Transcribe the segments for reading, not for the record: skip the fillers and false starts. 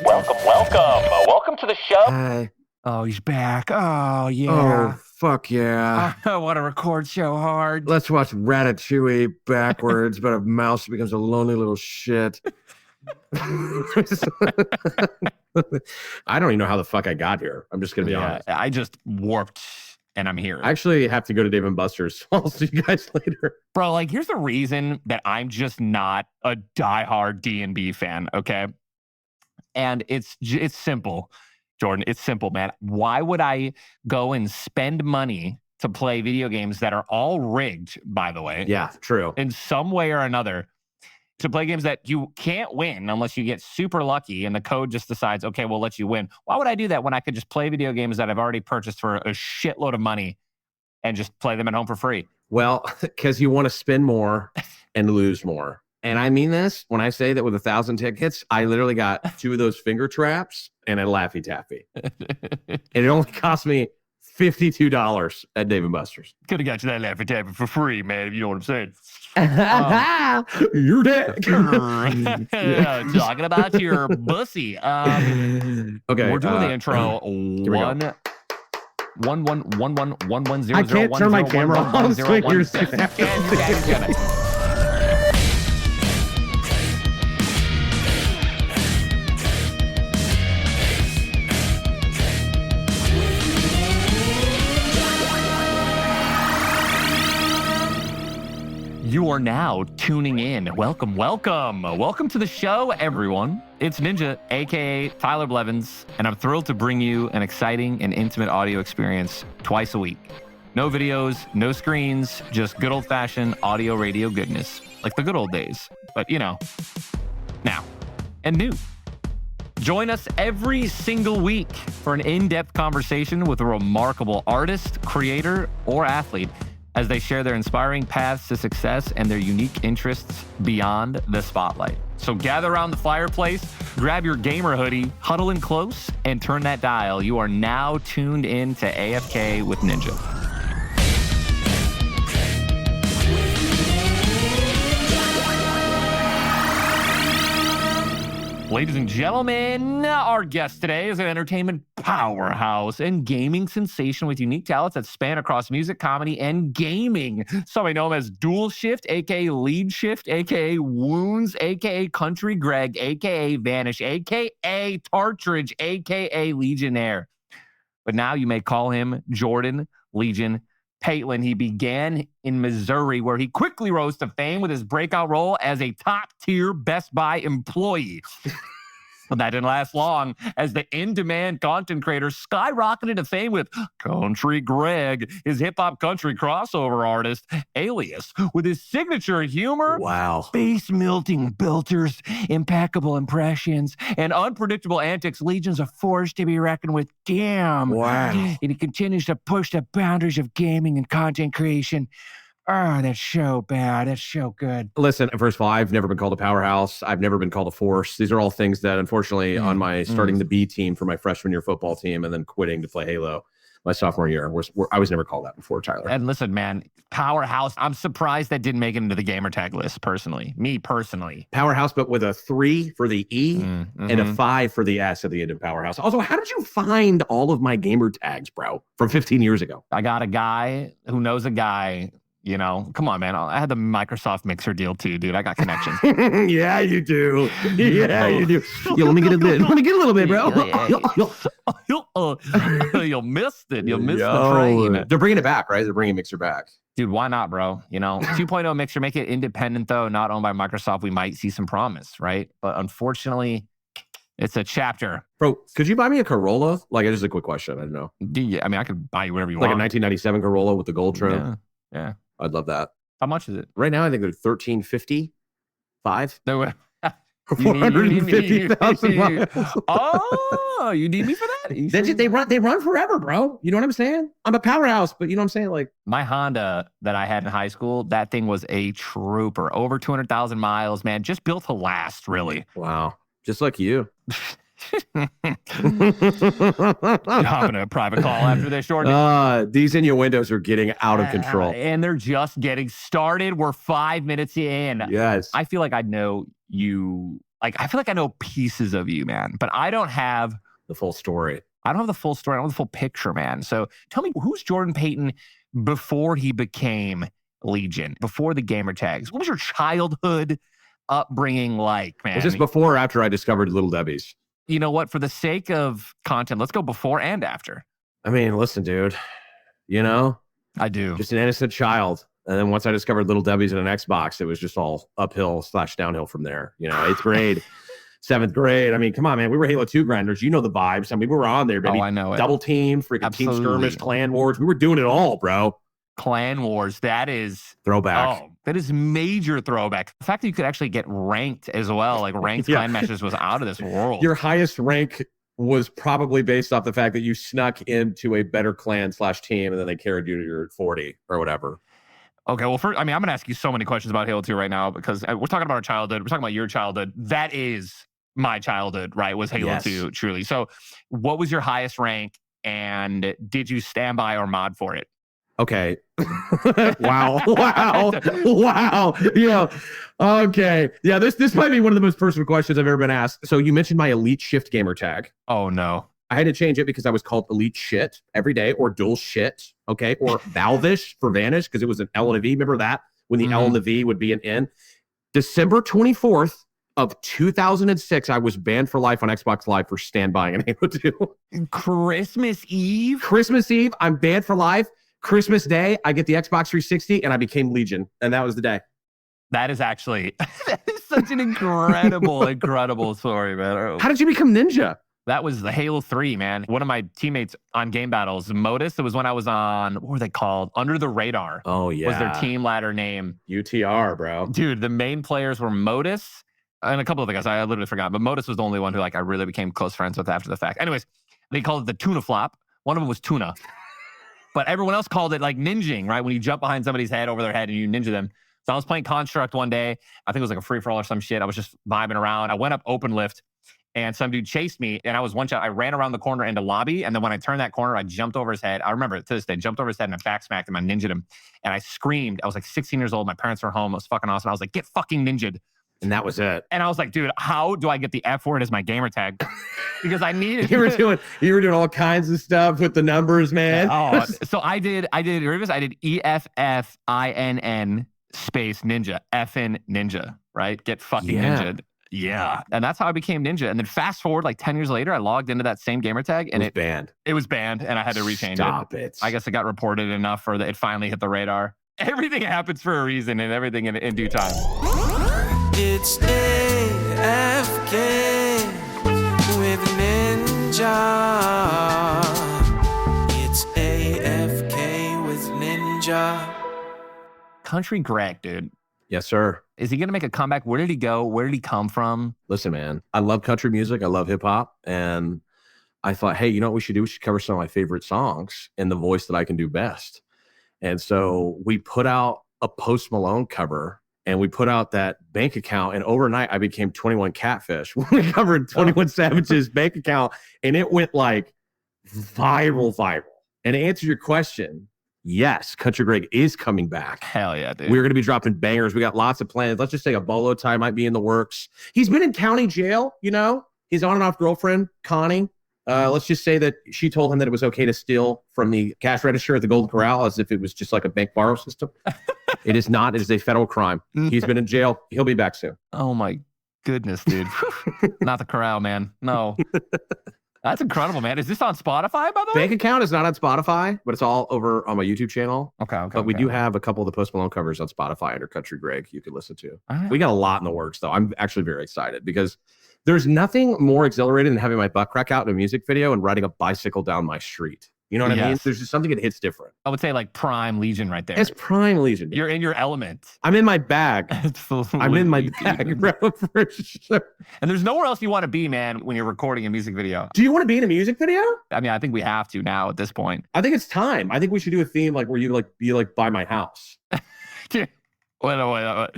Welcome to the show. Hi. Oh, he's back. Oh, yeah. Oh, fuck yeah. I want to record so hard. Let's watch Ratatouille backwards, but a mouse becomes a lonely little shit. I don't even know how the fuck I got here. I'm just going to be honest. I just warped and I'm here. I actually have to go to Dave & Buster's. So I'll see you guys later. Bro, like, here's the reason that I'm just not a diehard D&B fan, okay? And it's simple, Jordan. It's simple, man. Why would I go and spend money to play video games that are all rigged, by the way? Yeah, true. In some way or another, to play games that you can't win unless you get super lucky and the code just decides, okay, we'll let you win. Why would I do that when I could just play video games that I've already purchased for a shitload of money and just play them at home for free? Well, because you want to spend more and lose more. And I mean this when I say that with 1,000 tickets, I literally got 2 of those finger traps and a Laffy Taffy. And it only cost me $52 at Dave & Buster's. Could have got you that Laffy Taffy for free, man, if you know what I'm saying. You're dead. Talking about your bussy. Okay. We're doing the intro. One 1-1-1-1-1-1-0-0. I can't turn my camera off. So you can. You are now tuning in. Welcome to the show, everyone. It's Ninja, aka Tyler Blevins, and I'm thrilled to bring you an exciting and intimate audio experience twice a week. No videos, no screens, just good old-fashioned audio radio goodness, like the good old days. But now and new. Join us every single week for an in-depth conversation with a remarkable artist, creator, or athlete as they share their inspiring paths to success and their unique interests beyond the spotlight. So gather around the fireplace, grab your gamer hoodie, huddle in close, and turn that dial. You are now tuned in to AFK with Ninja. Ladies and gentlemen, our guest today is an entertainment powerhouse and gaming sensation with unique talents that span across music, comedy, and gaming. Some may know him as Dual Shift, aka Lead Shift, aka Wounds, aka Country Greg, aka Vanish, aka Partridge, aka Legionnaire. But now you may call him Jordan Legiqn Payton. He began in Missouri, where he quickly rose to fame with his breakout role as a top-tier Best Buy employee. But that didn't last long, as the in-demand content creator skyrocketed to fame with Country Greg, his hip-hop country crossover artist, alias, with his signature humor, wow, face-melting belters, impeccable impressions, and unpredictable antics. Legion's a force to be reckoned with. Damn. Wow. And he continues to push the boundaries of gaming and content creation. Oh, that's so bad. That's so good. Listen, first of all, I've never been called a powerhouse. I've never been called a force. These are all things that, unfortunately, on my starting the B team for my freshman year football team and then quitting to play Halo my sophomore year, I was never called that before, Tyler. And listen, man, powerhouse. I'm surprised that didn't make it into the gamer tag list, personally. Me, personally. Powerhouse, but with a 3 for the E and a 5 for the S at the end of powerhouse. Also, how did you find all of my gamer tags, bro, from 15 years ago? I got a guy who knows a guy. Come on, man. I had the Microsoft Mixer deal too, dude. I got connections. Yeah, you do. Yeah, you do. Yo, let me get a bit. Let me get a little bit, bro. You'll miss it. You'll miss the train. They're bringing it back, right? They're bringing Mixer back. Dude, why not, bro? 2.0 Mixer, make it independent, though, not owned by Microsoft. We might see some promise, right? But unfortunately, it's a chapter. Bro, could you buy me a Corolla? Like, just a quick question. I don't know. Yeah, I mean, I could buy you whatever you want. Like a 1997 Corolla with the gold trim? Yeah. I'd love that. How much is it? Right now, I think they're $1,355. No, $450,000. Oh, you need me for that? They run forever, bro. You know what I'm saying? I'm a powerhouse, but you know what I'm saying? Like my Honda that I had in high school, that thing was a trooper. Over 200,000 miles, man. Just built to last, really. Wow. Just like you. Hopping a private call after this, Jordan. These innuendos are getting out of control. And they're just getting started. We're 5 minutes in. Yes. I feel like I know you. Like, I feel like I know pieces of you, man. But I don't have the full story. I don't have the full story. I don't have the full picture, man. So tell me, who's Jordan Payton before he became Legion, before the gamer tags? What was your childhood upbringing like, man? Was this before or after I discovered Little Debbie's? You know what? For the sake of content, let's go before and after. I mean, listen, dude. You know? I do. Just an innocent child. And then once I discovered Little Debbie's and an Xbox, it was just all uphill/downhill from there. You know, 8th grade, 7th grade. I mean, come on, man. We were Halo 2 grinders. You know the vibes. I mean, we were on there, baby. Oh, I know it. Double team, freaking Team Skirmish, Clan Wars. We were doing it all, bro. Clan Wars. That is throwback. Oh, that is major throwback. The fact that you could actually get ranked as well, like ranked clan matches, was out of this world. Your highest rank was probably based off the fact that you snuck into a better clan/team and then they carried you to your 40 or whatever. Okay, well, first, I mean, I'm going to ask you so many questions about Halo 2 right now because we're talking about our childhood. We're talking about your childhood. That is my childhood, right? Was Halo 2, truly. So what was your highest rank and did you stand by or mod for it? Okay. Wow. Yeah. Okay. Yeah, this might be one of the most personal questions I've ever been asked. So you mentioned my Elite Shift gamer tag. Oh, no. I had to change it because I was called Elite Shit every day, or Dual Shit, okay, or Valvish for Vanish because it was an L and a V. Remember that? When the L and the V would be an N. December 24th of 2006, I was banned for life on Xbox Live for standby in Halo 2. Christmas Eve? Christmas Eve, I'm banned for life. Christmas Day, I get the Xbox 360 and I became Legion. And that was the day. That is actually, that is such an incredible story, man. How did you become Ninja? That was the Halo 3, man. One of my teammates on Game Battles, Modus, it was when I was on, what were they called? Under the Radar. Oh, yeah. Was their team ladder name. UTR, bro. Dude, the main players were Modus and a couple of the guys. I literally forgot. But Modus was the only one who I really became close friends with after the fact. Anyways, they called it the Tuna Flop. One of them was Tuna. But everyone else called it like ninjing, right? When you jump behind somebody's head, over their head, and you ninja them. So I was playing Construct one day. I think it was like a free-for-all or some shit. I was just vibing around. I went up open lift. And some dude chased me, and I was one shot. I ran around the corner into lobby, and then when I turned that corner, I jumped over his head. I remember it to this day. Jumped over his head and I backsmacked him. I ninja'd him, and I screamed. I was like 16 years old. My parents were home. It was fucking awesome. I was like, "Get fucking ninja'd," and that was it. And I was like, "Dude, how do I get the F word as my gamer tag?" Because I needed. You were doing all kinds of stuff with the numbers, man. Oh, so I did EFFINN space ninja, FN ninja, right? Get fucking ninja'd. Yeah. And that's how I became Ninja. And then fast forward like 10 years later, I logged into that same gamer tag and it was banned and I had to rechange it. Stop it. I guess it got reported enough for that it finally hit the radar. Everything happens for a reason and everything in due time. It's AFK with Ninja. It's AFK with Ninja. Country Greg, dude. Yes, sir. Is he going to make a comeback? Where did he go? Where did he come from? Listen, man, I love country music. I love hip hop. And I thought, hey, you know what we should do? We should cover some of my favorite songs in the voice that I can do best. And so we put out a Post Malone cover and we put out that bank account. And overnight, I became 21 Catfish. We covered 21 Savage's bank account and it went like viral. And to answer your question, yes, Country Greg is coming back. Hell yeah, dude. We're going to be dropping bangers. We got lots of plans. Let's just say a bolo tie might be in the works. He's been in county jail, you know. His on and off girlfriend, Connie. Let's just say that she told him that it was okay to steal from the cash register at the Golden Corral as if it was just like a bank borrow system. It is not. It is a federal crime. He's been in jail. He'll be back soon. Oh, my goodness, dude. Not the corral, man. No. That's incredible, man. Is this on Spotify, by the way? Bank account is not on Spotify, but it's all over on my YouTube channel. Okay. But we do have a couple of the Post Malone covers on Spotify under Country Greg you could listen to. Right. We got a lot in the works, though. I'm actually very excited because there's nothing more exhilarating than having my butt crack out in a music video and riding a bicycle down my street. You know what I mean? There's just something that hits different. I would say like prime Legion right there. It's prime Legion. You're in your element. I'm in my bag. I'm in my bag, bro, for sure. And there's nowhere else you want to be, man, when you're recording a music video. Do you want to be in a music video? I mean, I think we have to now at this point. I think it's time. I think we should do a theme like where you like be like by my house. Wait.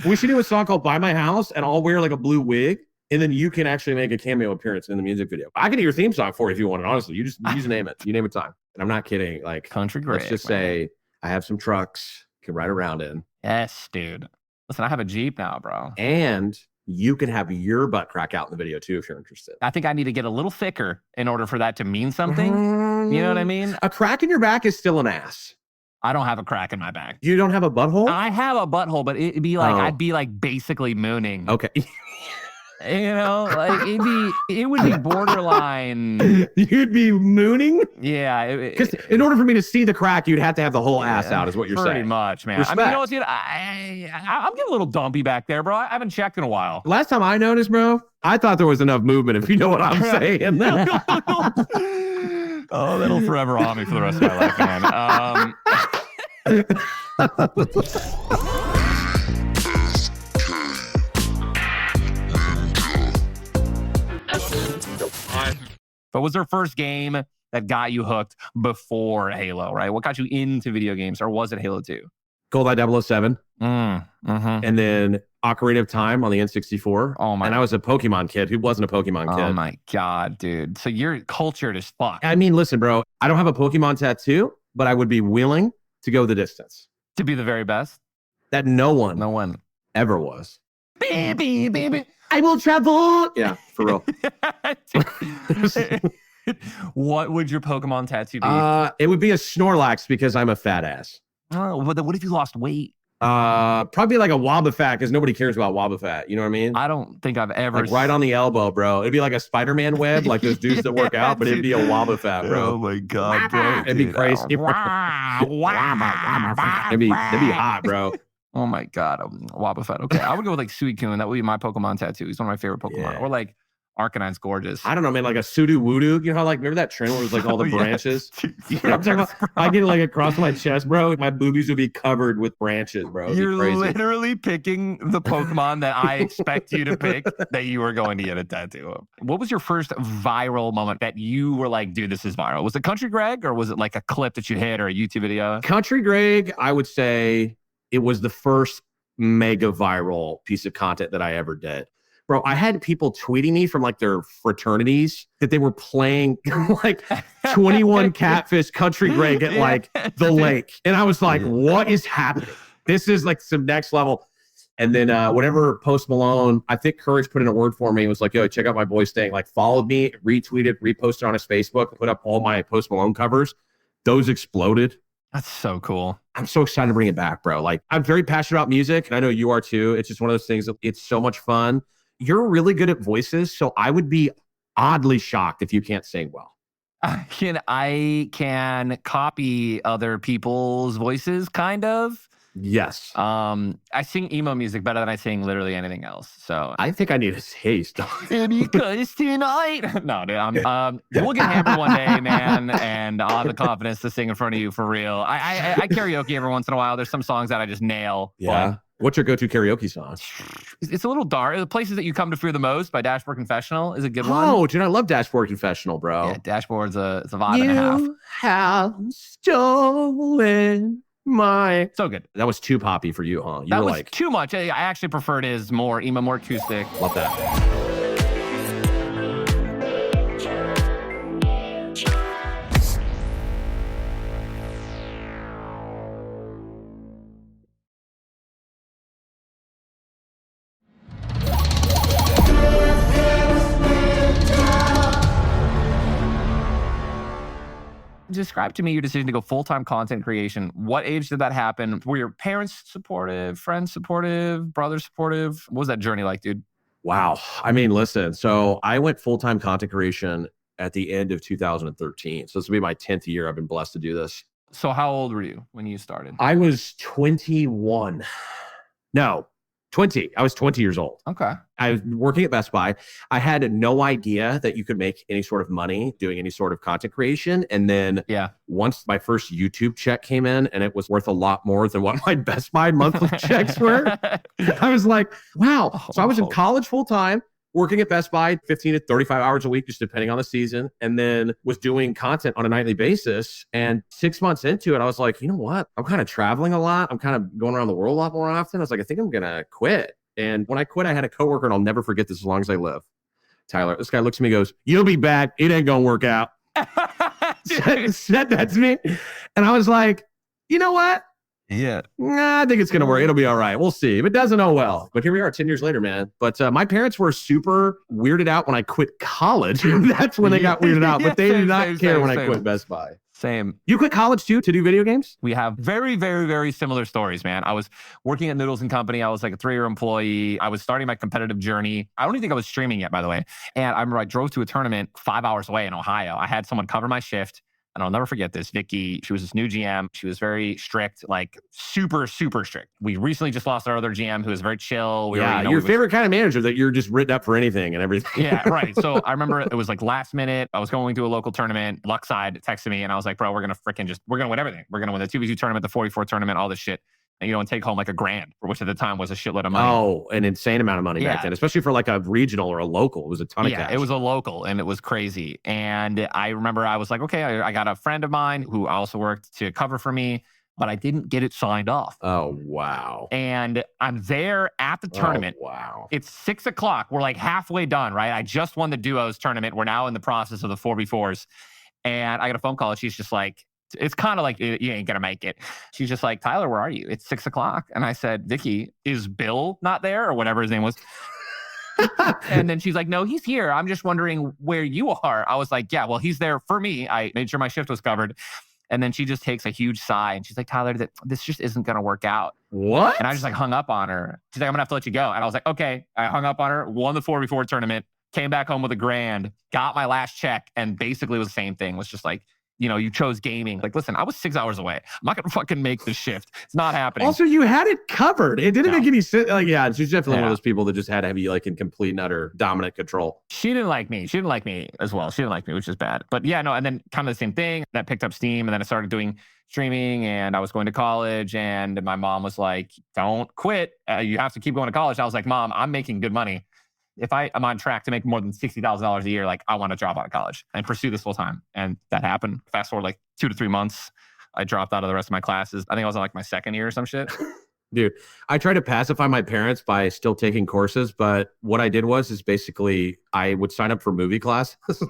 We should do a song called By My House and I'll wear like a blue wig And then you can actually make a cameo appearance in the music video. I can do your theme song for you if you want it, honestly. You just name it. You name a time. And I'm not kidding. Like, Country Greg. let's just say I have some trucks you can ride around in. Yes, dude. Listen, I have a Jeep now, bro. And you can have your butt crack out in the video too if you're interested. I think I need to get a little thicker in order for that to mean something. You know what I mean? A crack in your back is still an ass. I don't have a crack in my back. You don't have a butthole? I have a butthole, but it'd be like I'd be like basically mooning. Okay. You know, like it would be borderline. You'd be mooning? Yeah. Because in order for me to see the crack, you'd have to have the whole ass out, is what you're saying. Pretty much, man. Respect. I mean, you know what, dude? I'm getting a little dumpy back there, bro. I haven't checked in a while. Last time I noticed, bro, I thought there was enough movement, if you know what I'm saying. Oh, that'll forever haunt me for the rest of my life, man. But was there a first game that got you hooked before Halo, right? What got you into video games, or was it Halo 2? GoldenEye 007. Mm-hmm. And then Ocarina of Time on the N64. Oh my! And I was a Pokemon kid. Who wasn't a Pokemon kid? Oh my God, dude. So you're cultured as fuck. I mean, listen, bro, I don't have a Pokemon tattoo, but I would be willing to go the distance. To be the very best? That no one ever was. Baby. I will travel. Yeah, for real. What would your Pokemon tattoo be? It would be a Snorlax because I'm a fat ass. Oh, but what if you lost weight? Probably like a Wobbuffet because nobody cares about Wobbuffet. You know what I mean? I don't think I've ever... Like right on the elbow, bro. It'd be like a Spider-Man web, like those dudes that work out, but it'd be a Wobbuffet, bro. Oh my God, bro. It'd be crazy. It'd be hot, bro. Oh my God, Wobbuffet. Okay, I would go with like Suicune. That would be my Pokemon tattoo. He's one of my favorite Pokemon. Yeah. Or like Arcanine's gorgeous. I don't know, man. Like a Sudo Woodoo. You know how, like, remember that trend where it was like all the branches? You know what I'm talking about? I get it like across my chest, bro. My boobies would be covered with branches, bro. It'd You're be crazy. literally picking the Pokemon that I expect you to pick that you were going to get a tattoo of. What was your first viral moment that you were like, dude, this is viral? Was it Country Greg, or was it like a clip that you hit or a YouTube video? Country Greg, I would say it was the first mega viral piece of content that I ever did. Bro, I had people tweeting me from like their fraternities that they were playing like 21 Catfish Country Greg at like the lake. And I was like, what is happening? This is like some next level. And then whatever Post Malone, I think Courage put in a word for me. It was like, yo, check out my boy Sting. Like followed me, retweeted, reposted on his Facebook, put up all my Post Malone covers. Those exploded. That's so cool. I'm so excited to bring it back, bro. Like I'm very passionate about music and I know you are too. It's just one of those things that it's so much fun. You're really good at voices, so I would be oddly shocked if you can't sing well. I can copy other people's voices, kind of. Yes. I sing emo music better than I sing literally anything else. So I think I need a taste. Because tonight. No, dude. We'll get hammered one day, man, and I'll have the confidence to sing in front of you for real. I karaoke every once in a while. There's some songs that I just nail. Yeah. What's your go-to karaoke song? It's a little dark. The Places That You Come to Fear the Most by Dashboard Confessional is a good one. Oh, dude, I love Dashboard Confessional, bro. Yeah, Dashboard's it's a vibe and a half. You have stolen my... So good. That was too poppy for you, huh? You That were was like... too much. I actually preferred his more emo, more acoustic. Love that. Describe to me your decision to go full-time content creation. What age did that happen? Were your parents supportive, friends supportive, brothers supportive? What was that journey like, dude? Wow. I mean, listen, so I went full-time content creation at the end of 2013. So this will be my 10th year. I've been blessed to do this. So how old were you when you started? I was 21. No, 20. I was 20 years old. Okay. I was working at Best Buy. I had no idea that you could make any sort of money doing any sort of content creation. And then once my first YouTube check came in and it was worth a lot more than what my Best Buy monthly checks were, I was like, wow. So I was in college full time, working at Best Buy 15 to 35 hours a week, just depending on the season, and then was doing content on a nightly basis. And 6 months into it, I was like, you know what? I'm kind of traveling a lot. I'm kind of going around the world a lot more often. I was like, I think I'm going to quit. And when I quit, I had a coworker, and I'll never forget this as long as I live. Tyler, this guy looks at me and goes, "You'll be back. It ain't going to work out." Said that to me. And I was like, you know what? Yeah. Nah, I think it's going to work. It'll be all right. We'll see. If it doesn't, oh well. But here we are 10 years later, man. But my parents were super weirded out when I quit college. That's when they got weirded out. But they did not care when I quit Best Buy. Same. You quit college too to do video games? We have very, very, very similar stories, man. I was working at Noodles & Company. I was like a 3-year employee. I was starting my competitive journey. I don't even think I was streaming yet, by the way. And I remember I drove to a tournament 5 hours away in Ohio. I had someone cover my shift. And I'll never forget this. Vicky, she was this new GM. She was very strict, like super, super strict. We recently just lost our other GM who was very chill. Your favorite kind of manager that you're just written up for anything and everything. Yeah, right. So I remember it was like last minute. I was going to a local tournament. Luckside texted me and I was like, bro, we're going to win everything. We're going to win the 2v2 tournament, the 44 tournament, all this shit. And, and take home like $1,000, which at the time was a shitload of money. Oh, an insane amount of money back then, especially for like a regional or a local. It was a ton of cash. Yeah, it was a local and it was crazy. And I remember I was like, okay, I got a friend of mine who also worked to cover for me, but I didn't get it signed off. Oh, wow. And I'm there at the tournament. Oh, wow. It's 6 o'clock. We're like halfway done, right? I just won the duos tournament. We're now in the process of the 4v4s. And I got a phone call and she's just like, it's kind of like, you ain't going to make it. She's just like, Tyler, where are you? It's 6 o'clock. And I said, Vicky, is Bill not there? Or whatever his name was. And then she's like, no, he's here. I'm just wondering where you are. I was like, yeah, well, he's there for me. I made sure my shift was covered. And then she just takes a huge sigh and she's like, Tyler, this just isn't going to work out. What? And I just like hung up on her. She's like, I'm going to have to let you go. And I was like, okay. I hung up on her, won the 4v4 tournament, came back home with $1,000, got my last check, and basically it was the same thing. It was just like, you chose gaming. Like, listen, I was 6 hours away. I'm not going to fucking make this shift. It's not happening. Also, you had it covered. It didn't make any sense. Like, yeah, she's definitely one of those people that just had to have you like in complete and utter dominant control. She didn't like me. She didn't like me as well. She didn't like me, which is bad. But yeah, no, and then kind of the same thing. That picked up steam, and then I started doing streaming, and I was going to college, and my mom was like, don't quit. You have to keep going to college. I was like, Mom, I'm making good money. If I am on track to make more than $60,000 a year, like I want to drop out of college and pursue this full time. And that happened. Fast forward like 2 to 3 months, I dropped out of the rest of my classes. I think I was on like my second year or some shit. Dude, I tried to pacify my parents by still taking courses, but what I did is basically I would sign up for movie classes.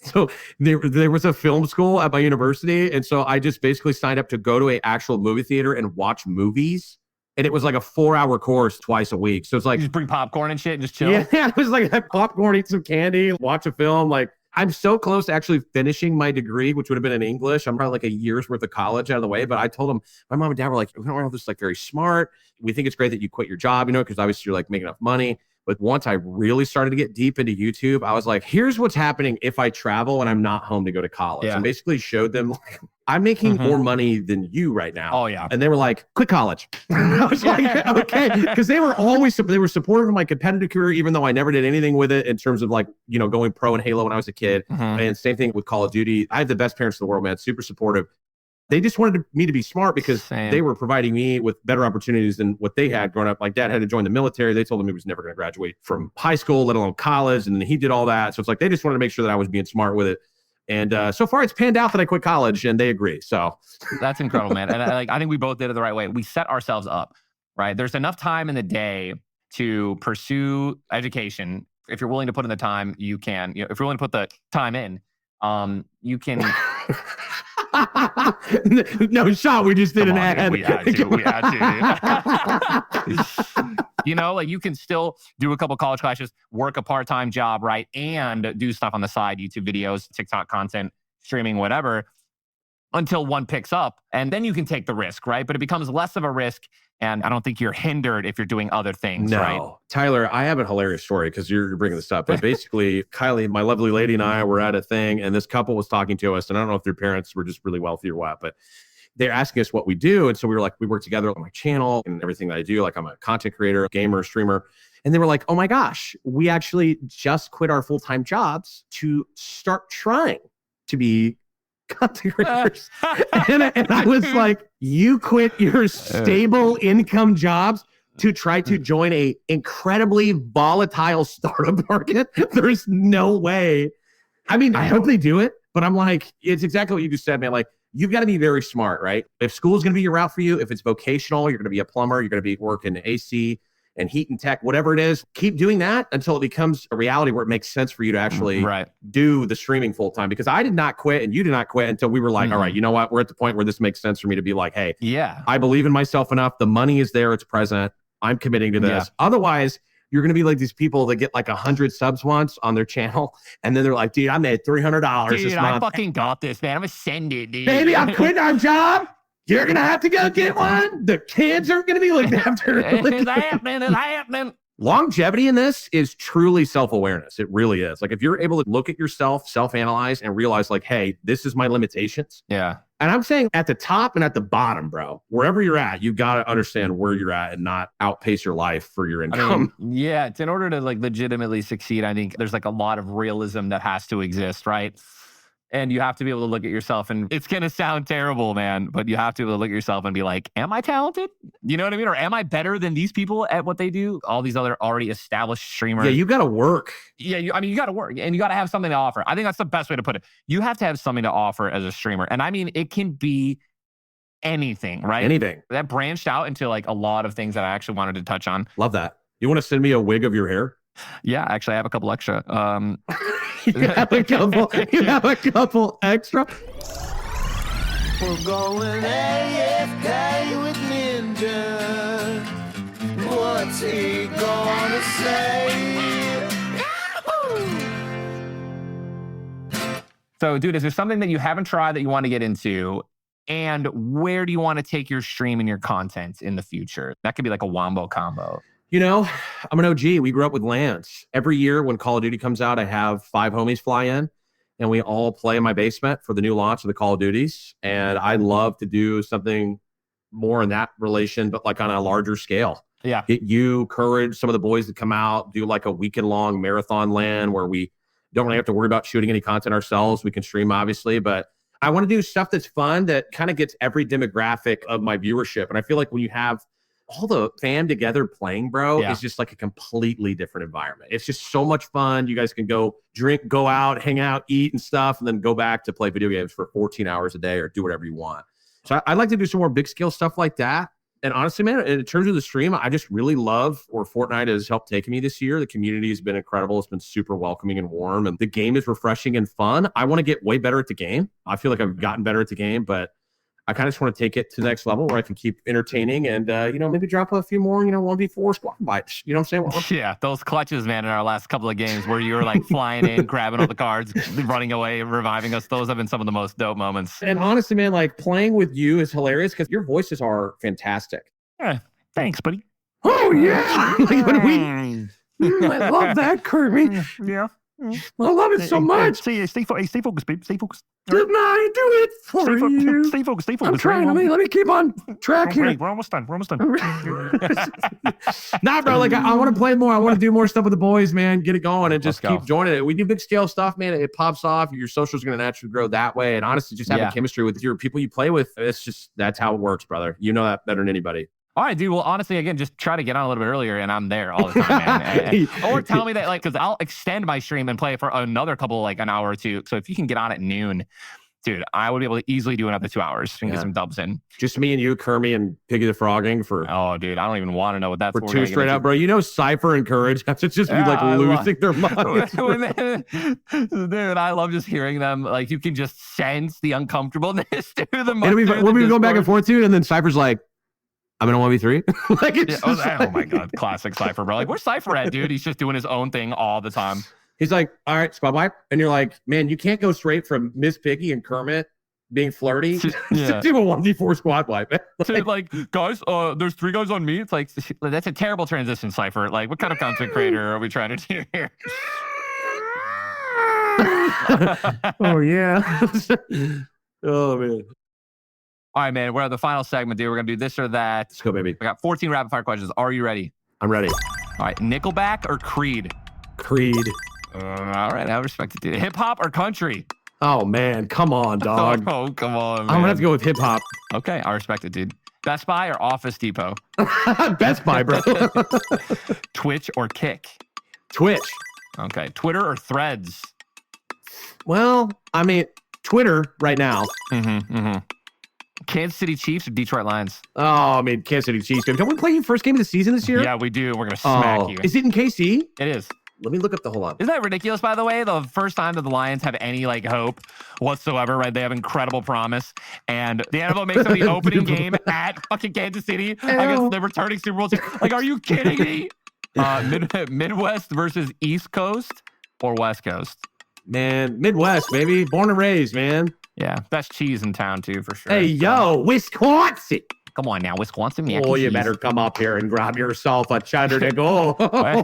So there was a film school at my university. And so I just basically signed up to go to an actual movie theater and watch movies. And it was like a 4-hour course twice a week. So it's like, you just bring popcorn and shit and just chill. Yeah, it was like have popcorn, eat some candy, watch a film. Like I'm so close to actually finishing my degree, which would have been in English. I'm probably like a year's worth of college out of the way. But I told them, my mom and dad were like, we don't know this is like very smart. We think it's great that you quit your job, because obviously you're like making enough money. But once I really started to get deep into YouTube, I was like, here's what's happening if I travel and I'm not home to go to college. And basically showed them, like, I'm making more money than you right now. Oh, yeah. And they were like, quit college. I was like, okay. Because they were supportive of my competitive career, even though I never did anything with it in terms of like, going pro in Halo when I was a kid. And same thing with Call of Duty. I have the best parents in the world, man. Super supportive. They just wanted me to be smart because they were providing me with better opportunities than what they had growing up. Like dad had to join the military. They told him he was never going to graduate from high school, let alone college. And then he did all that. So it's like, they just wanted to make sure that I was being smart with it. And so far it's panned out that I quit college and they agree. So that's incredible, man. And I think we both did it the right way. We set ourselves up, right? There's enough time in the day to pursue education. If you're willing to put in the time, you can. If you're willing to put the time in, you can. No shot. We just did an ad. We had to. Like you can still do a couple college classes, work a part-time job, right? And do stuff on the side, YouTube videos, TikTok content, streaming, whatever, until one picks up. And then you can take the risk, right? But it becomes less of a risk. And I don't think you're hindered if you're doing other things, right? Tyler, I have a hilarious story because you're bringing this up. But basically, Kylie, my lovely lady, and I were at a thing, and this couple was talking to us. And I don't know if their parents were just really wealthy or what, but they're asking us what we do. And so we were like, we work together on my channel and everything that I do. Like I'm a content creator, gamer, streamer. And they were like, oh my gosh, we actually just quit our full-time jobs to start trying to be content creators. and I was like, you quit your stable income jobs to try to join a incredibly volatile startup market? There's no way. I mean, I hope they do it, but I'm like, it's exactly what you just said, man. Like, you've got to be very smart, right? If school is going to be your route for you, if it's vocational, you're going to be a plumber, you're going to be working AC and heat and tech, whatever it is. Keep doing that until it becomes a reality where it makes sense for you to actually do the streaming full time. Because I did not quit and you did not quit until we were like, all right, you know what? We're at the point where this makes sense for me to be like, hey, I believe in myself enough. The money is there. It's present. I'm committing to this. Otherwise, you're going to be like these people that get like 100 subs once on their channel. And then they're like, dude, I made $300 this month. I fucking got this, man. I'm going to send it, dude. Baby, I'm quitting our job. You're going to have to go get one. The kids aren't going to be looked after. It's happening. Longevity in this is truly self-awareness. It really is. Like if you're able to look at yourself, self-analyze, and realize like, hey, this is my limitations. Yeah. And I'm saying at the top and at the bottom, bro, wherever you're at, you've got to understand where you're at and not outpace your life for your income. I mean, yeah. It's in order to like legitimately succeed, I think there's like a lot of realism that has to exist, right? And you have to be able to look at yourself, and it's going to sound terrible, man, but you have to be able to look at yourself and be like, am I talented? You know what I mean? Or am I better than these people at what they do? All these other already established streamers. Yeah, you got to work. Yeah, you got to work, and you got to have something to offer. I think that's the best way to put it. You have to have something to offer as a streamer. And I mean, it can be anything, right? Anything. That branched out into like a lot of things that I actually wanted to touch on. Love that. You want to send me a wig of your hair? Yeah, actually, I have a couple extra. You have a couple extra. We're going AFK with Ninja. What's he gonna say? So, dude, is there something that you haven't tried that you want to get into? And where do you want to take your stream and your content in the future? That could be like a wombo combo. You know, I'm an OG. We grew up with LANs. Every year when Call of Duty comes out, I have 5 homies fly in, and we all play in my basement for the new launch of the Call of Duties. And I love to do something more in that relation, but like on a larger scale. Yeah. Get you, Courage, some of the boys that come out, do like a weekend-long marathon LAN where we don't really have to worry about shooting any content ourselves. We can stream, obviously, but I want to do stuff that's fun that kind of gets every demographic of my viewership. And I feel like when you have all the fam together playing, bro, is just like a completely different environment. It's just so much fun. You guys can go drink, go out, hang out, eat and stuff, and then go back to play video games for 14 hours a day or do whatever you want. So I'd like to do some more big scale stuff like that. And honestly, man, in terms of the stream, I just really love where Fortnite has helped take me this year. The community has been incredible. It's been super welcoming and warm, and the game is refreshing and fun. I want to get way better at the game. I feel like I've gotten better at the game, but I kind of just want to take it to the next level where I can keep entertaining and, maybe drop a few more, 1v4 squad bites. You know what I'm saying? Yeah, those clutches, man, in our last couple of games where you were like flying in, grabbing all the cards, running away, reviving us. Those have been some of the most dope moments. And honestly, man, like playing with you is hilarious because your voices are fantastic. Yeah, thanks, buddy. Oh, yeah. Like, I love that, Kirby. Yeah. I love it so much. Stay focused, babe. Stay focused. Didn't I do it for you? Stay focused. I'm trying. Let me keep on track here. We're almost done. Nah, bro. Like I want to play more. I want to do more stuff with the boys, man. Get it going and just keep joining it. We do big scale stuff, man. It pops off. Your socials are going to naturally grow that way. And honestly, just having chemistry with your people you play with, that's how it works, brother. You know that better than anybody. All right, dude. Well, honestly, again, just try to get on a little bit earlier, and I'm there all the time, man. Or tell me that, like, because I'll extend my stream and play for another couple, like an hour or two. So if you can get on at noon, dude, I would be able to easily do another 2 hours and get some dubs in. Just me and you, Kermie, and Piggy the Frogging for. Oh, dude, I don't even want to know what that's for. 2 straight up, bro. You know, Cypher and Courage have to just be like losing their minds. Dude, I love just hearing them. Like, you can just sense the uncomfortableness to them. We'll be going back and forth too, and then Cypher's like, I'm in a 1v3. Like, oh my God. Classic Cypher, bro. Like, where's Cypher at, dude? He's just doing his own thing all the time. He's like, all right, squad wipe. And you're like, man, you can't go straight from Miss Piggy and Kermit being flirty to do a 1v4 squad wipe. Like, guys, there's 3 guys on me. It's like, that's a terrible transition, Cypher. Like, what kind of content creator are we trying to do here? Oh, yeah. Oh, man. All right, man. We're at the final segment, dude. We're going to do this or that. Let's go, baby. I got 14 rapid fire questions. Are you ready? I'm ready. All right. Nickelback or Creed? Creed. All right. I respect it, dude. Hip hop or country? Oh, man. Come on, dog. Oh, come on, man. I'm going to have to go with hip hop. Okay. I respect it, dude. Best Buy or Office Depot? Best Buy, bro. Twitch or Kick? Twitch. Okay. Twitter or Threads? Well, I mean, Twitter right now. Kansas City Chiefs or Detroit Lions? Oh, I mean, Kansas City Chiefs, baby. Don't we play your first game of the season this year? Yeah, we do. We're going to smack you. Is it in KC? It is. Let me look up the whole lot. Isn't that ridiculous, by the way? The first time that the Lions have any like hope whatsoever, right? They have incredible promise. And the NFL makes them the opening game at fucking Kansas City against the returning Super Bowl team. Like, are you kidding me? Midwest versus East Coast or West Coast? Man, Midwest, baby. Born and raised, man. Yeah, best cheese in town, too, for sure. Hey, yo, Wisconsin. Come on now, Wisconsin. Oh, you better come up here and grab yourself a cheddar to go.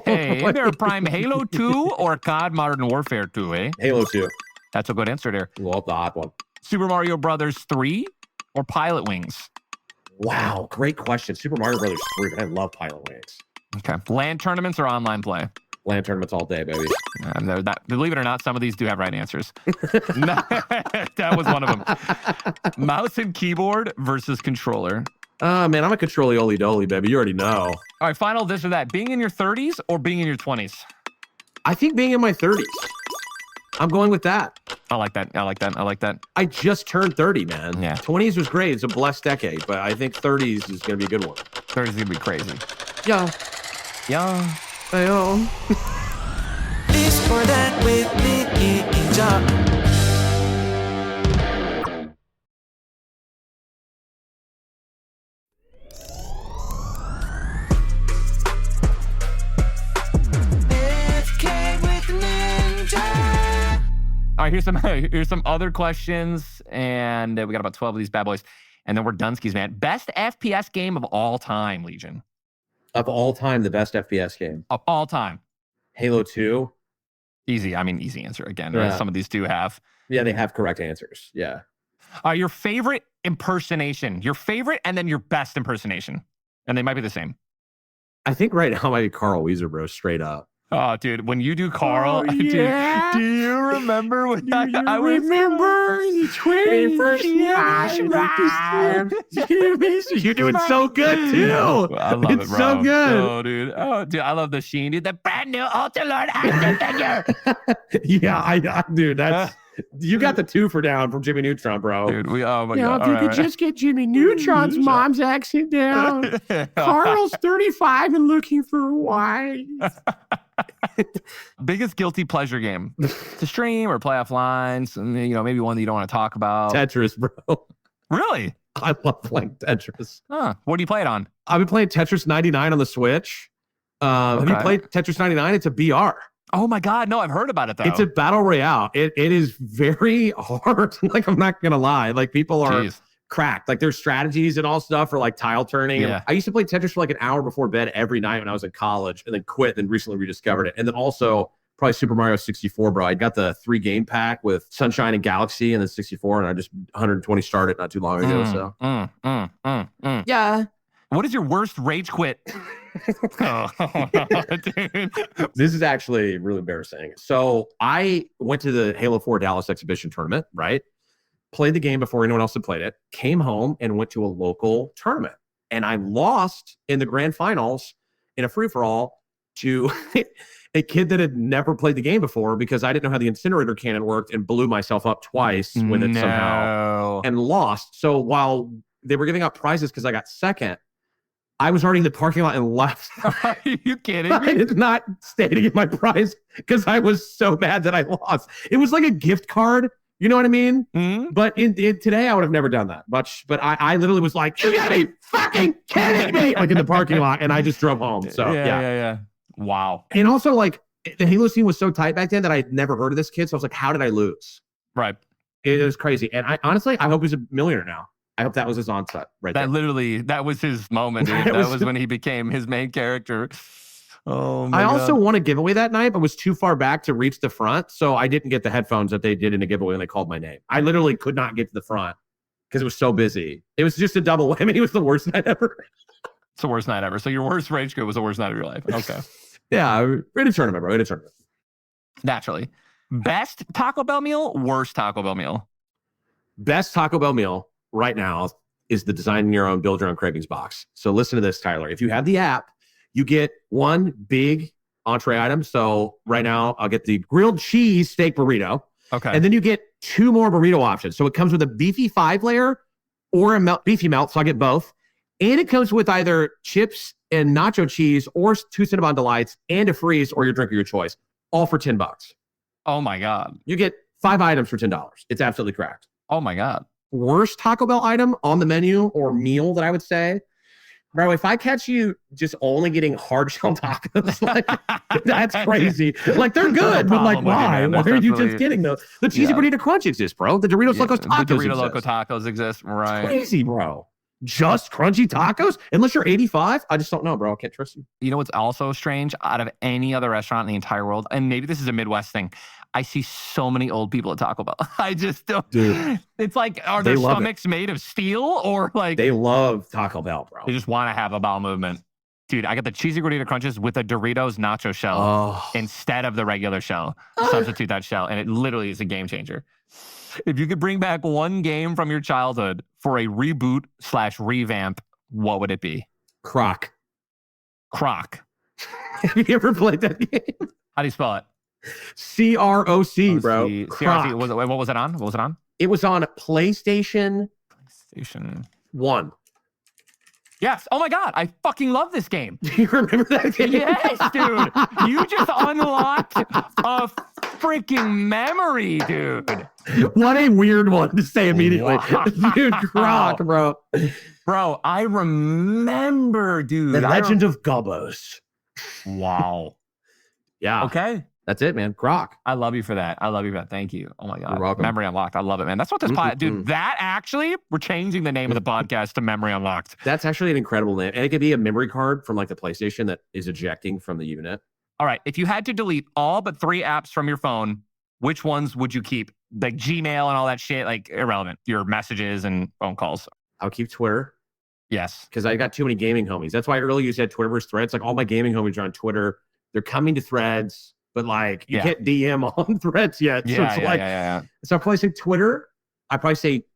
Hey, is there a Prime Halo 2 or COD Modern Warfare 2, eh? Halo 2. That's a good answer there. Love the hot one. Super Mario Brothers 3 or Pilot Wings? Wow, great question. Super Mario Brothers 3, but I love Pilot Wings. Okay. LAN tournaments or online play? LAN tournaments all day, baby. Believe it or not, some of these do have right answers. That was one of them. Mouse and keyboard versus controller. Man, I'm a controlly dolly, baby. You already know. All right, final this or that. Being in your 30s or being in your 20s? I think being in my 30s. I'm going with that. I like that. I just turned 30, man. Yeah. 20s was great. It's a blessed decade, but I think 30s is going to be a good one. 30s is going to be crazy. Yeah. Hey-oh. This or that with Ninja. AFK with Ninja. All right, here's some other questions, and we got about 12 of these bad boys, and then we're Dunskies, man. Best FPS game of all time, Legion. Of all time, the best FPS game. Of all time. Halo 2. Easy answer again. Yeah. Right? Some of these do have. Yeah, they have correct answers. Yeah. Your favorite impersonation. Your favorite and then your best impersonation. And they might be the same. I think right now might be Carl Weezer, bro, straight up. Oh, dude, when you do Carl, dude, do you remember when I was... remember the 21st? You're doing so good, too. I love it, bro. It's so good. Oh, dude. Oh, dude, I love the Sheen, dude. The brand new Ultra-Lord action figure. Yeah, dude, that's... You got the twofer down from Jimmy Neutron, bro. Dude, oh my God. If you could just get Jimmy Neutron's mom's accent down. Carl's 35 and looking for a wife. Biggest guilty pleasure game to stream or play offline, and maybe one that you don't want to talk about. Tetris, bro. Really? I love playing Tetris. Huh. What do you play it on? I've been playing Tetris 99 on the Switch. Have you played Tetris 99? It's a BR. Oh my God, no, I've heard about it though. It's a battle royale. It is very hard. Like, I'm not gonna lie. Like, people are cracked. Like, there's strategies and all stuff for like tile turning. Yeah. I used to play Tetris for like an hour before bed every night when I was in college, and then quit and recently rediscovered it. And then also probably Super Mario 64, bro. I got the 3 game pack with Sunshine and Galaxy and then 64, and I just 120 started not too long ago. Yeah. What is your worst rage quit? Dude. This is actually really embarrassing. So I went to the Halo 4 Dallas exhibition tournament, right? Played the game before anyone else had played it, came home and went to a local tournament. And I lost in the grand finals in a free-for-all to a kid that had never played the game before because I didn't know how the incinerator cannon worked and blew myself up twice with it somehow and lost. So while they were giving out prizes because I got second, I was already in the parking lot and left. Are you kidding me? I did not stay to get my prize because I was so mad that I lost. It was like a gift card. You know what I mean? Mm-hmm. But in today, I would have never done that much. But I literally was like, you gotta be fucking kidding me! Like in the parking lot, and I just drove home. So yeah. Wow. And also, like, the Halo scene was so tight back then that I had never heard of this kid. So I was like, how did I lose? Right. It was crazy. And I honestly hope he's a millionaire now. I hope that was his onset right there. That was his moment, dude. That was when he became his main character. Oh my God. I also won a giveaway that night, but was too far back to reach the front. So I didn't get the headphones that they did in the giveaway when they called my name. I literally could not get to the front because it was so busy. It was just a double whammy. It was the worst night ever. It's the worst night ever. So your worst rage quit was the worst night of your life. Okay. Yeah, we're in a tournament, bro. In a tournament. Naturally. Best Taco Bell meal, worst Taco Bell meal. Best Taco Bell meal right now is the design your own, build your own cravings box. So listen to this, Tyler. If you have the app, you get one big entree item. So right now, I'll get the grilled cheese steak burrito. Okay. And then you get 2 more burrito options. So it comes with a beefy 5-layer or a beefy melt, so I get both. And it comes with either chips and nacho cheese or 2 Cinnabon Delights and a freeze or your drink of your choice, all for $10. Oh my God. You get 5 items for $10. It's absolutely correct. Oh my God. Worst Taco Bell item on the menu or meal that I would say, bro, if I catch you just only getting hard shell tacos, like, that's crazy. Like, they're good, but like, why? Why are you just getting those? The Cheesy Burrito Crunch exists, bro. The Doritos Locos Tacos The Dorito exist. Loco Tacos exist, right? It's crazy, bro. Just crunchy tacos? Unless you're 85? I just don't know, bro. I can't trust you. You know what's also strange? Out of any other restaurant in the entire world, and maybe this is a Midwest thing, I see so many old people at Taco Bell. I just don't. Dude. It's like, are their stomachs made of steel or like. They love Taco Bell, bro. They just want to have a bowel movement. Dude, I got the cheesy gordita crunches with a Doritos nacho shell instead of the regular shell. Substitute that shell, and it literally is a game changer. If you could bring back one game from your childhood for a reboot/revamp, what would it be? Croc. Have you ever played that game? How do you spell it? CROC, bro. CRC. What was it on? What was it on? It was on PlayStation 1. Yes. Oh my God. I fucking love this game. Do you remember that game? Yes, dude. You just unlocked a freaking memory, dude. What a weird one to say immediately. Wow. Dude, Croc, bro. Bro, I remember, dude. The Legend of Gobbos. Wow. Yeah. Okay. That's it, man. Croc. I love you for that. Thank you. Oh my God. You're welcome. Memory Unlocked. I love it, man. That's what this podcast, dude, that actually, we're changing the name of the podcast to Memory Unlocked. That's actually an incredible name. And it could be a memory card from like the PlayStation that is ejecting from the unit. All right. If you had to delete all but 3 apps from your phone, which ones would you keep? Like Gmail and all that shit, like irrelevant. Your messages and phone calls. I'll keep Twitter. Yes. Because I got too many gaming homies. That's why earlier you said Twitter versus Threads. Like all my gaming homies are on Twitter. They're coming to Threads. But like you can't DM on Threads yet. So So I'll probably say Twitter. I probably say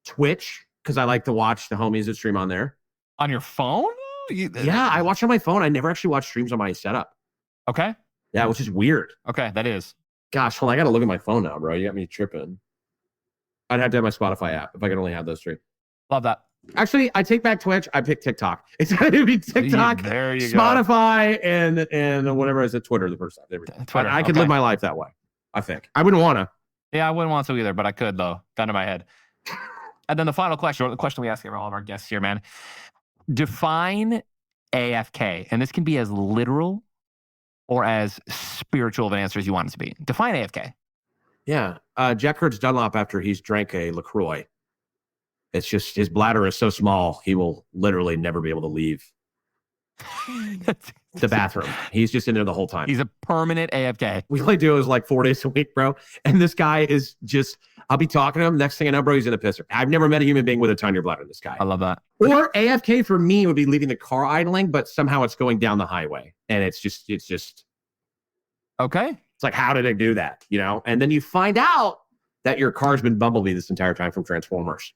Twitch because I like to watch the homies that stream on there. On your phone? Yeah, I watch on my phone. I never actually watch streams on my setup. Okay. Yeah, which is weird. Okay, that is. Gosh, hold on, I got to look at my phone now, bro. You got me tripping. I'd have to have my Spotify app if I could only have those 3. Love that. Actually, I take back Twitch. I pick TikTok. It's going to be TikTok, there you Spotify, and whatever is it, Twitter the first time. There we go. Twitter, I could live my life that way, I think. I wouldn't want to. Yeah, I wouldn't want to either, but I could, though. Gun to my head. And then the final question, the question we ask all of our guests here, man. Define AFK. And this can be as literal or as spiritual of an answer as you want it to be. Define AFK. Yeah. Jack hurts Dunlop after he's drank a LaCroix. It's just his bladder is so small, he will literally never be able to leave the bathroom. He's just in there the whole time. He's a permanent AFK. We only do it like 4 days a week, bro. And this guy is just, I'll be talking to him. Next thing I know, bro, he's in a pisser. I've never met a human being with a tinier bladder than this guy. I love that. Or AFK for me would be leaving the car idling, but somehow it's going down the highway. And it's just. Okay. It's like, how did it do that? You know? And then you find out that your car's been Bumblebee this entire time from Transformers.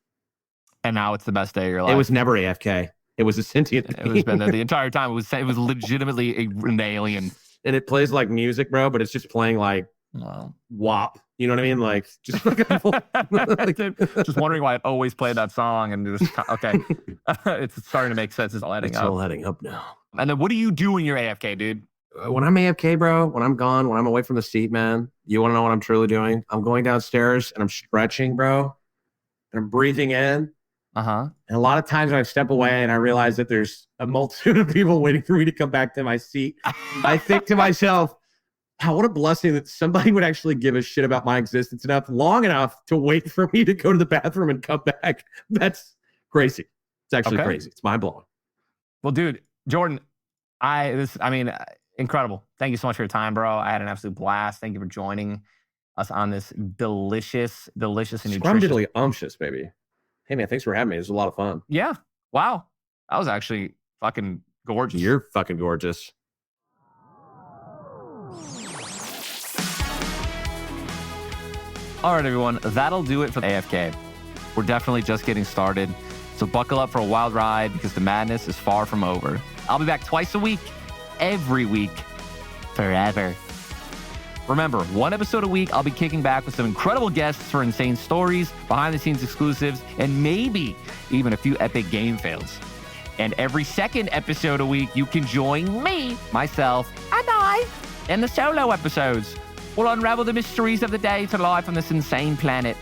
And now it's the best day of your life. It was never AFK. It was a sentient. It was been there the entire time. It was legitimately an alien. And it plays like music, bro, but it's just playing like WAP. You know what I mean? Like just just wondering why it always played that song and just okay. It's starting to make sense. It's all adding up. It's all adding up now. And then what do you do when you're AFK, dude? When I'm AFK, bro, when I'm gone, when I'm away from the seat, man, you want to know what I'm truly doing? I'm going downstairs and I'm stretching, bro. And I'm breathing in. Uh-huh. And a lot of times when I step away and I realize that there's a multitude of people waiting for me to come back to my seat, I think to myself, wow, what a blessing that somebody would actually give a shit about my existence long enough to wait for me to go to the bathroom and come back. That's crazy. It's actually crazy. It's mind-blowing. Well, dude, Jordan, incredible. Thank you so much for your time, bro. I had an absolute blast. Thank you for joining us on this delicious and nutritious. Scrumdiddly umptious, baby. Hey, man, thanks for having me. It was a lot of fun. Yeah. Wow. That was actually fucking gorgeous. You're fucking gorgeous. All right, everyone. That'll do it for AFK. We're definitely just getting started. So buckle up for a wild ride because the madness is far from over. I'll be back twice a week, every week, forever. Remember, one episode a week, I'll be kicking back with some incredible guests for insane stories, behind-the-scenes exclusives, and maybe even a few epic game fails. And every second episode a week, you can join me, myself, and I, in the solo episodes. We'll unravel the mysteries of the day to life on this insane planet.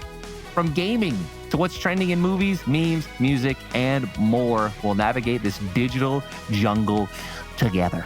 From gaming to what's trending in movies, memes, music, and more, we'll navigate this digital jungle together.